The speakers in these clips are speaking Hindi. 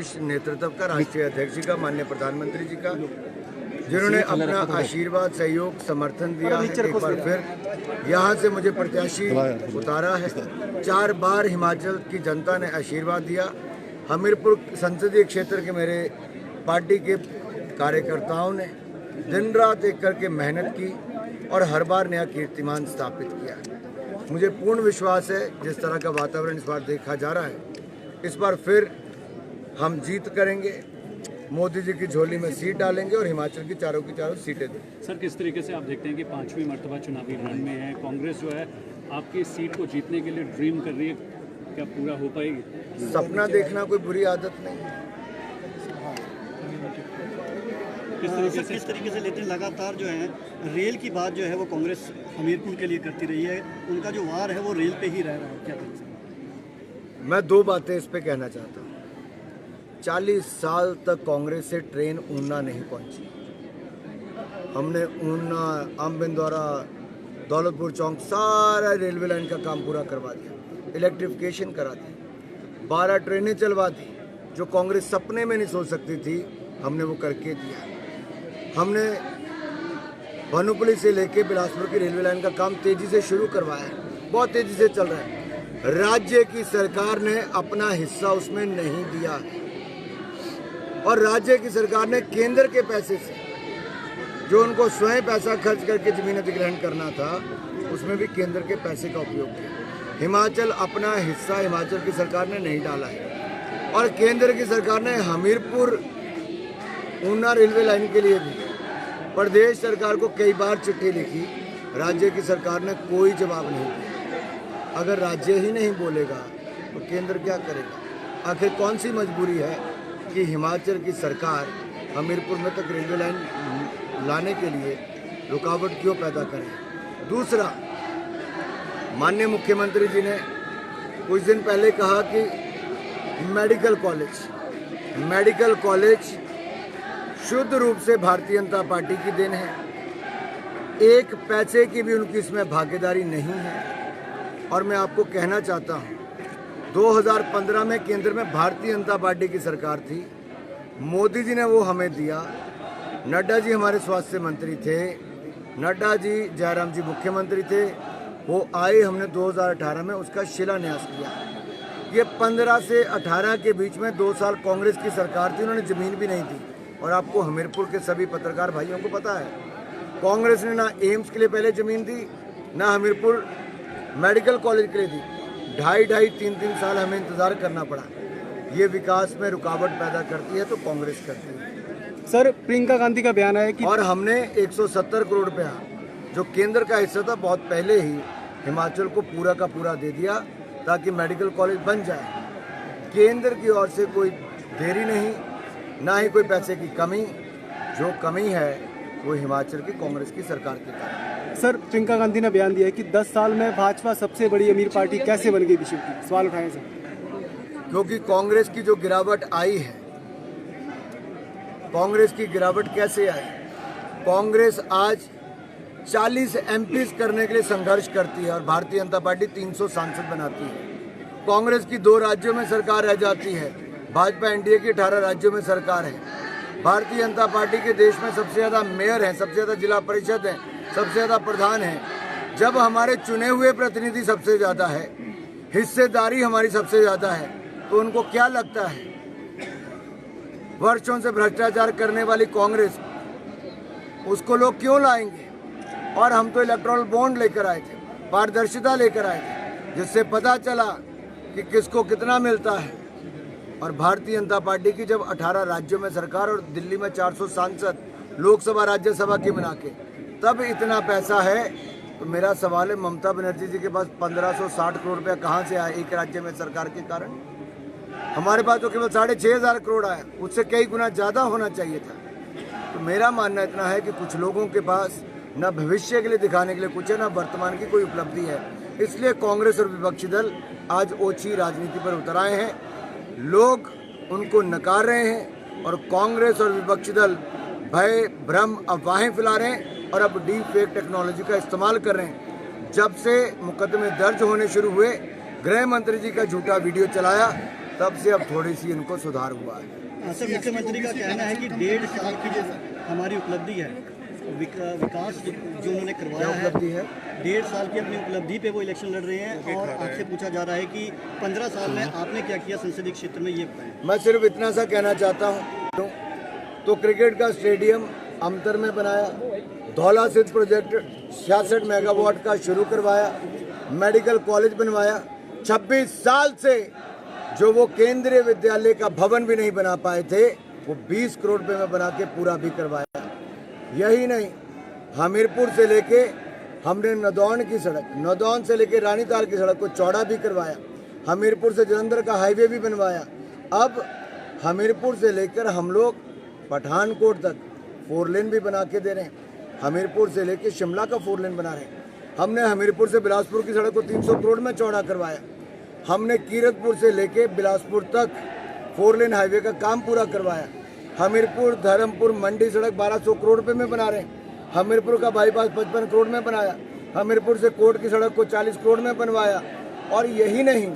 शीर्ष नेतृत्व का, राष्ट्रीय अध्यक्ष जी का, माननीय प्रधानमंत्री जी का, जिन्होंने अपना आशीर्वाद, सहयोग, समर्थन दिया है। एक बार फिर यहाँ से मुझे प्रत्याशी उतारा है। 4 बार हिमाचल की जनता ने आशीर्वाद दिया। हमीरपुर संसदीय क्षेत्र के मेरे पार्टी के कार्यकर्ताओं ने दिन रात एक करके मेहनत की और हर बार नया कीर्तिमान स्थापित किया। मुझे पूर्ण विश्वास है, जिस तरह का वातावरण इस बार देखा जा रहा है, इस बार फिर हम जीत करेंगे, मोदी जी की झोली में सीट डालेंगे और हिमाचल की चारों सीटें देंगे। सर, किस तरीके से आप देखते हैं कि 5वीं मर्तबा चुनावी रण में है, कांग्रेस जो है आपकी इस सीट को जीतने के लिए ड्रीम कर रही है, क्या पूरा हो पाएगी? सपना देखना कोई बुरी आदत नहीं है। किस तरीके से लेकिन लगातार जो है रेल की बात जो है वो कांग्रेस हमीरपुर के लिए करती रही है, उनका जो वार है वो रेल पे ही रह रहा है, क्या करें? मैं 2 बातें इस पे कहना चाहता हूँ। 40 साल तक कांग्रेस से ट्रेन ऊना नहीं पहुंची। हमने ऊना, आमबिंदौरा, दौलतपुर चौक सारा रेलवे लाइन का काम पूरा करवा दिया, इलेक्ट्रिफिकेशन करा दी, 12 ट्रेनें चलवा दी। जो कांग्रेस सपने में नहीं सोच सकती थी, हमने वो करके दिया। हमने भानुपल्ली से लेके बिलासपुर की रेलवे लाइन का काम तेजी से शुरू करवाया है, बहुत तेजी से चल रहा है। राज्य की सरकार ने अपना हिस्सा उसमें नहीं दिया है और राज्य की सरकार ने केंद्र के पैसे से, जो उनको स्वयं पैसा खर्च करके जमीन अधिग्रहण करना था, उसमें भी केंद्र के पैसे का उपयोग किया। हिमाचल अपना हिस्सा हिमाचल की सरकार ने नहीं डाला है और केंद्र की सरकार ने हमीरपुर ऊना रेलवे लाइन के लिए भी प्रदेश सरकार को कई बार चिट्ठी लिखी, राज्य की सरकार ने कोई जवाब नहीं दिया। अगर राज्य ही नहीं बोलेगा तो केंद्र क्या करेगा? आखिर कौन सी मजबूरी है कि हिमाचल की सरकार हमीरपुर में तक रेलवे लाइन लाने के लिए रुकावट क्यों पैदा करे? दूसरा, माननीय मुख्यमंत्री जी ने कुछ दिन पहले कहा कि मेडिकल कॉलेज शुद्ध रूप से भारतीय जनता पार्टी की देन है। 1 पैसे की भी उनकी इसमें भागीदारी नहीं है। और मैं आपको कहना चाहता हूँ, 2015 में केंद्र में भारतीय जनता पार्टी की सरकार थी, मोदी जी ने वो हमें दिया। नड्डा जी हमारे स्वास्थ्य मंत्री थे, नड्डा जी, जयराम जी मुख्यमंत्री थे, वो आए, हमने 2018 में उसका शिलान्यास किया। ये 15 से 18 के बीच में 2 साल कांग्रेस की सरकार थी, उन्होंने ज़मीन भी नहीं दी। और आपको हमीरपुर के सभी पत्रकार भाइयों को पता है, कांग्रेस ने ना एम्स के लिए पहले ज़मीन दी, ना हमीरपुर मेडिकल कॉलेज के लिए दी। 2.5-3 साल हमें इंतज़ार करना पड़ा। ये विकास में रुकावट पैदा करती है तो कांग्रेस करती है। सर, प्रियंका गांधी का बयान है कि और हमने 170 करोड़ रुपया जो केंद्र का हिस्सा था बहुत पहले ही हिमाचल को पूरा का पूरा दे दिया ताकि मेडिकल कॉलेज बन जाए। केंद्र की ओर से कोई देरी नहीं, ना ही कोई पैसे की कमी। जो कमी है वो हिमाचल की कांग्रेस की सरकार के कारण। सर, प्रियंका गांधी ने बयान दिया है कि 10 साल में भाजपा सबसे बड़ी अमीर पार्टी कैसे बन गई? विषय की सवाल उठाए सर। क्योंकि कांग्रेस की जो गिरावट आई है, कांग्रेस की गिरावट कैसे आई? कांग्रेस आज 40 एमपीज करने के लिए संघर्ष करती है और भारतीय जनता पार्टी 300 सांसद बनाती है। कांग्रेस की 2 राज्यों में सरकार रह जाती है, भाजपा एनडीए की 18 राज्यों में सरकार है। भारतीय जनता पार्टी के देश में सबसे ज़्यादा मेयर हैं, सबसे ज़्यादा जिला परिषद हैं, सबसे ज़्यादा प्रधान हैं। जब हमारे चुने हुए प्रतिनिधि सबसे ज़्यादा है, हिस्सेदारी हमारी सबसे ज़्यादा है, तो उनको क्या लगता है वर्षों से भ्रष्टाचार करने वाली कांग्रेस, उसको लोग क्यों लाएंगे? और हम तो इलेक्टोरल बॉन्ड लेकर आए थे, पारदर्शिता लेकर आए थे, जिससे पता चला कि किसको कितना मिलता है। और भारतीय जनता पार्टी की जब 18 राज्यों में सरकार और दिल्ली में 400 सांसद, लोकसभा राज्यसभा की मिला के तब इतना पैसा है, तो मेरा सवाल है, ममता बनर्जी जी के पास 1560 करोड़ रुपया कहाँ से आया एक राज्य में सरकार के कारण? हमारे पास तो केवल 6500 करोड़ आया, उससे कई गुना ज़्यादा होना चाहिए था। तो मेरा मानना इतना है कि कुछ लोगों के पास न भविष्य के लिए दिखाने के लिए कुछ है, न वर्तमान की कोई उपलब्धि है। इसलिए कांग्रेस और विपक्षी दल आज ओछी राजनीति पर उतर आए हैं। लोग उनको नकार रहे हैं और कांग्रेस और विपक्षी दल भय, भ्रम, अफवाहें फैला रहे हैं और अब डीप फेक टेक्नोलॉजी का इस्तेमाल कर रहे हैं। जब से मुकदमे दर्ज होने शुरू हुए, गृह मंत्री जी का झूठा वीडियो चलाया, तब से अब थोड़ी सी इनको सुधार हुआ है। सर, मुख्यमंत्री का कहना है कि 1.5 साल की जो हमारी उपलब्धि है, विकास जो उन्होंने करवाया क्या उपलब्धि है? 1.5 साल की अपनी उपलब्धि पे वो इलेक्शन लड़ रहे हैं और आपसे पूछा जा रहा है कि 15 साल में आपने क्या किया संसदीय क्षेत्र में, ये बताएं। मैं सिर्फ इतना सा कहना चाहता हूँ, तो क्रिकेट का स्टेडियम अमतर में बनाया, धौला सिद्ध प्रोजेक्ट 66 मेगावाट का शुरू करवाया, मेडिकल कॉलेज बनवाया। 26 साल से जो वो केंद्रीय विद्यालय का भवन भी नहीं बना पाए थे, वो 20 करोड़ रुपए में बना के पूरा भी करवाया। यही नहीं, हमीरपुर से लेके हमने नदौन की सड़क, नदौन से लेके रानीताल की सड़क को चौड़ा भी करवाया, हमीरपुर से जलंधर का हाईवे भी बनवाया। अब हमीरपुर से लेकर हम लोग पठानकोट तक 4 लेन भी बना के दे रहे हैं, हमीरपुर से लेके शिमला का 4 लेन बना रहे हैं। हमने हमीरपुर से बिलासपुर की सड़क को 300 करोड़ में चौड़ा करवाया। हमने कीरतपुर से लेके बिलासपुर तक 4 लेन हाईवे का काम पूरा करवाया। हमीरपुर धर्मपुर मंडी सड़क 1200 करोड़ रुपए में बना रहे हैं। हमीरपुर का बाईपास 55 करोड़ में बनाया। हमीरपुर से कोर्ट की सड़क को 40 करोड़ में बनवाया। और यही नहीं,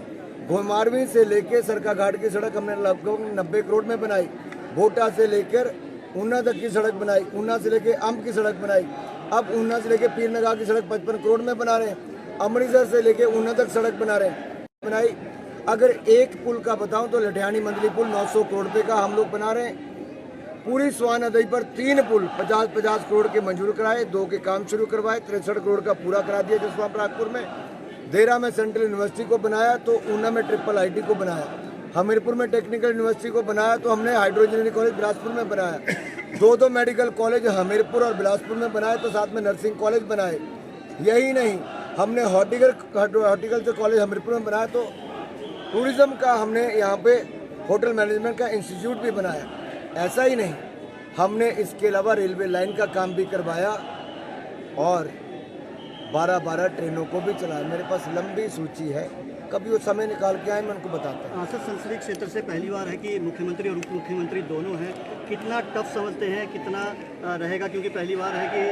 घुमारवीं से लेके सरका घाट की सड़क हमने लगभग 90 करोड़ में बनाई। भोटा से लेकर ऊना तक की सड़क बनाई, ऊना से लेके अम्ब की सड़क बनाई। अब ऊना से लेके पीरनगाह की सड़क 55 करोड़ में बना रहे हैं। अमृतसर से लेके ऊना तक सड़क बना रहे हैं, बनाई। अगर एक पुल का बताऊं तो लठियानी मंदली पुल 900 करोड़ रुपए का हम लोग बना रहे हैं। पूरी स्वान नदी पर 3 पुल 50-50 करोड़ के मंजूर कराए, 2 के काम शुरू करवाए, 63 करोड़ का पूरा करा दिया जसवां परागपुर में। देरा में सेंट्रल यूनिवर्सिटी को बनाया तो ऊना में ट्रिपल आईटी को बनाया। हमीरपुर में टेक्निकल यूनिवर्सिटी को बनाया तो हमने हाइड्रो इंजीनियरिंग कॉलेज बिलासपुर में बनाया। 2 मेडिकल कॉलेज हमीरपुर और बिलासपुर में बनाए तो साथ में नर्सिंग कॉलेज बनाए। यही नहीं, हमने हॉर्टिकल्चर कॉलेज हमीरपुर में बनाया तो टूरिज्म का हमने यहाँ पे होटल मैनेजमेंट का इंस्टीट्यूट भी बनाया। ऐसा ही नहीं, हमने इसके अलावा रेलवे लाइन का काम भी करवाया और 12-12 ट्रेनों को भी चलाया। मेरे पास लंबी सूची है, कभी वो समय निकाल के आए मैं उनको बताता हूँ। सर, संसदीय क्षेत्र से पहली बार है कि मुख्यमंत्री और उप मुख्यमंत्री दोनों हैं, कितना टफ समझते हैं, कितना रहेगा, क्योंकि पहली बार है कि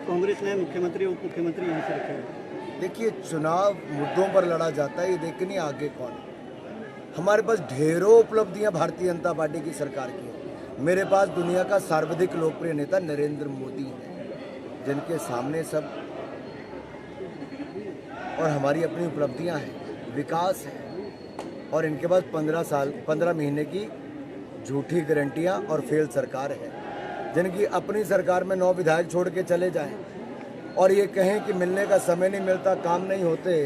कांग्रेस ने मुख्यमंत्री और उप मुख्यमंत्री यहीं से रखे हैं। देखिए, चुनाव मुद्दों पर लड़ा जाता है, ये देखनी आगे कौन है। हमारे पास ढेरों उपलब्धियां भारतीय जनता पार्टी की सरकार की हैं। मेरे पास दुनिया का सर्वाधिक लोकप्रिय नेता नरेंद्र मोदी है, जिनके सामने सब, और हमारी अपनी उपलब्धियां हैं, विकास है। और इनके पास 15 महीने की झूठी गारंटियां और फेल सरकार है, जिनकी अपनी सरकार में 9 विधायक छोड़ के चले जाएं और ये कहें कि मिलने का समय नहीं मिलता, काम नहीं होते,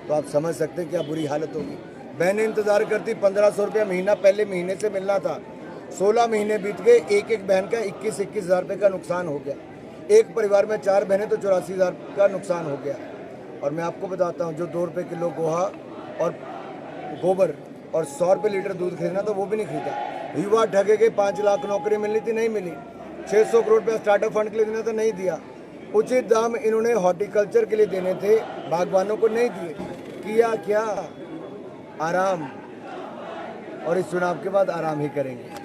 तो आप समझ सकते हैं क्या बुरी हालत होगी। बहनें इंतज़ार करती, 1500 रुपया महीना पहले महीने से मिलना था, 16 महीने बीत गए, एक बहन का 21-21 हज़ार रुपये का नुकसान हो गया। एक परिवार में 4 बहनें तो 84 हज़ार का नुकसान हो गया। और मैं आपको बताता हूँ, जो 2 रुपये किलो गोहा और गोबर और 100 रुपये लीटर दूध खरीदना था, वो भी नहीं खरीदा। युवा ठगे गए, 5 लाख नौकरी मिलनी थी, नहीं मिली। 600 करोड़ रुपया स्टार्टअप फंड के लिए देना था, नहीं दिया। उचित दाम इन्होंने हॉर्टिकल्चर के लिए देने थे, बागवानों को नहीं दिए। किया क्या? आराम। और इस चुनाव के बाद आराम ही करेंगे।